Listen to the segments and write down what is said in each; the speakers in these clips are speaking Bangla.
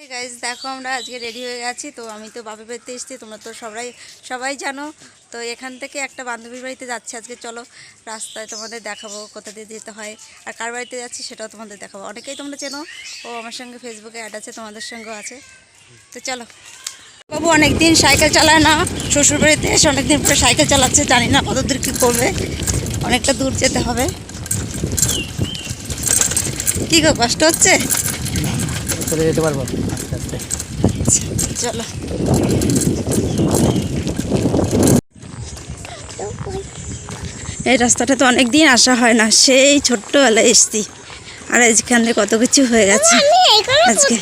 গাইজ দেখো আমরা আজকে রেডি হয়ে গেছি। তো আমি তো বাপের বাড়িতে এসেছি, তোমরা তো সবাই জানো। তো এখান থেকে একটা বান্ধবীর বাড়িতে যাচ্ছি আজকে। চলো রাস্তায় তোমাদের দেখাবো কোথা দিয়ে যেতে হয়, আর কার বাড়িতে যাচ্ছি সেটাও তোমাদের দেখাবো। অনেকেই তোমরা চেনো, ও আমার সঙ্গে ফেসবুকে অ্যাড আছে, তোমাদের সঙ্গেও আছে। তো চলো। বাবু অনেকদিন সাইকেল চালায় না, শ্বশুর বাড়িতে এসে অনেকদিন পরে সাইকেল চালাচ্ছে, জানি না কত দূর কী করবে, অনেকটা দূর যেতে হবে। কী গো, কষ্ট হচ্ছে? চলে যেতে পারবো আস্তে আস্তে। চলো। এই রাস্তাটা তো অনেক দিন আসা হয় না, সেই ছোট্টবেলায় এসছি, আর এখানে কত কিছু হয়ে গেছে আজকে।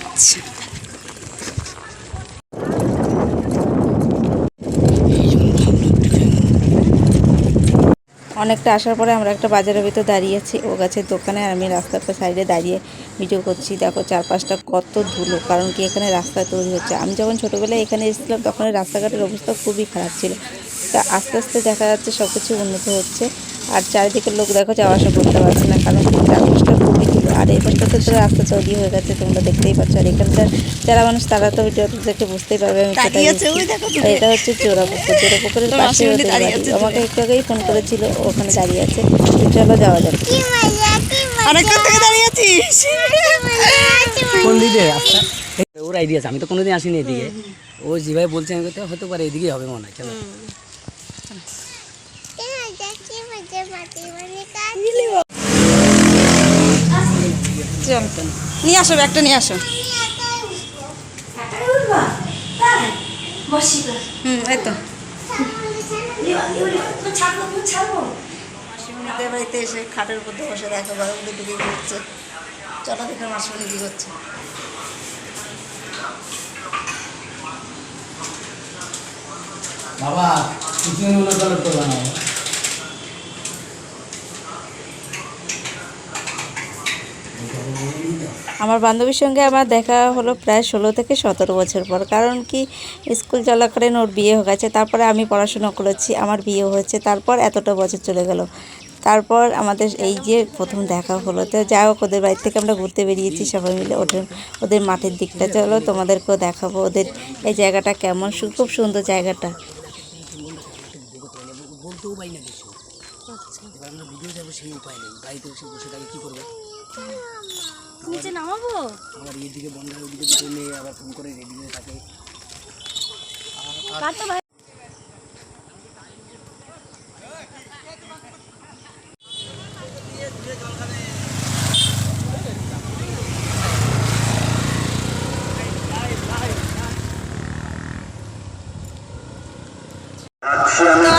আচ্ছা, অনেকটা আসার পরে আমরা একটা বাজারের ভিতর দাঁড়িয়েছি, ও গাছের দোকানে, আর আমি রাস্তার সাইডে দাঁড়িয়ে ভিডিও করছি। দেখো চারপাশটা কত ধুলো, কারণ কি এখানে রাস্তা তৈরি হচ্ছে। আমি যখন ছোটোবেলায় এখানে এসেছিলাম তখন রাস্তাঘাটের অবস্থা খুবই খারাপ ছিল। তা আস্তে আস্তে দেখা যাচ্ছে সব কিছু উন্নত হচ্ছে, আর চারিদিকের লোক দেখো যাওয়া আসা করতে পারছে না, কারণ কি চারপাশটা খুবই ধুলো। আর এই পাশটাতে তো রাস্তা তৈরি হয়ে গেছে, তোমরা দেখতেই পাচ্ছ। আর এখানকার যারা মানুষ তারা তো ভিডিওটা দেখে বুঝতেই পারবে আমি কোথায়। এটা হচ্ছে জোড়াপুকুরের পাশে ওদের বাড়ি। আমাকে একটু আগেই ফোন করেছিল, ওখানে দাঁড়িয়ে আছে। চলো যাওয়া যাক। কোন দিকে রাস্তা? ওর আইডিয়া আছে, আমি তো কোনোদিন আসিনি এদিকে। ও যেভাবে বলছে আমি তো হতে পারে এদিকেই হবে মনে হয়। চলো নিয়ে আসো, ব্যাগটা নিয়ে আসো। এই তো মাসিমণিদের বাড়িতে এসে খাটের উপর বসে দেখো বারোগুলো দিকে ঘুরছে। চলো দেখো মাসিমণি কি করছে। বাবা আমার বান্ধবীর সঙ্গে আমার দেখা হলো প্রায় 16 থেকে 17 বছর পর। কারণ কি স্কুল চলাকালীন ওর বিয়ে হয়ে গেছে, তারপরে আমি পড়াশোনা করেছি, আমার বিয়ে হয়েছে, তারপর এতটা বছর চলে গেল, তারপর আমাদের এই যে প্রথম দেখা হলো। তো যাই হোক, ওদের বাড়ি থেকে আমরা ঘুরতে বেরিয়েছি সবাই মিলে, ওদের মাঠের দিকটা। চলো তোমাদেরকেও দেখাবো ওদের এই জায়গাটা কেমন, খুব সুন্দর জায়গাটা। বলতেও পাই না কিছু। এবার আমরা ভিডিও যাবো, সেই উপায় নেই। বাড়িতে বসে বসে থাকে কী করবো? নিচে নামাবো। আমার এইদিকে বন্ধার ওইদিকে দুটো মেয়ে আবার ফোন করে রেডি হয়ে থাকে।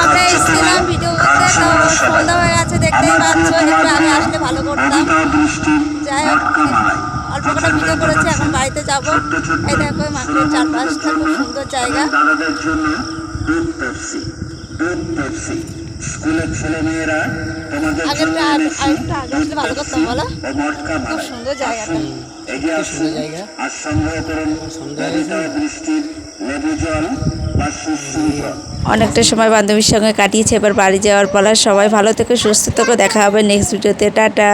আমরা এসেছিলাম ভিডিও করতে, তো সন্ধ্যা হয়ে গেছে দেখতেই পাচ্ছ। একটু আগে আসলে ভালো করতাম। যাই হোক, অল্প কটা ভিডিও করেছি, এখন বাড়িতে যাবো। এই দেখো মাঠের চারপাশটা খুব সুন্দর জায়গা। আগেরটা আরেকটু আগে আসলে ভালো করতাম, বলো। খুব সুন্দর জায়গাটা। অনেকটা সময় বান্ধবীর সঙ্গে কাটিয়েছে, এবার বাড়ি যাওয়ার পালা। সবাই ভালো থেকে সুস্থ থেকে দেখা হবে নেক্সট ভিডিওতে। টাটা।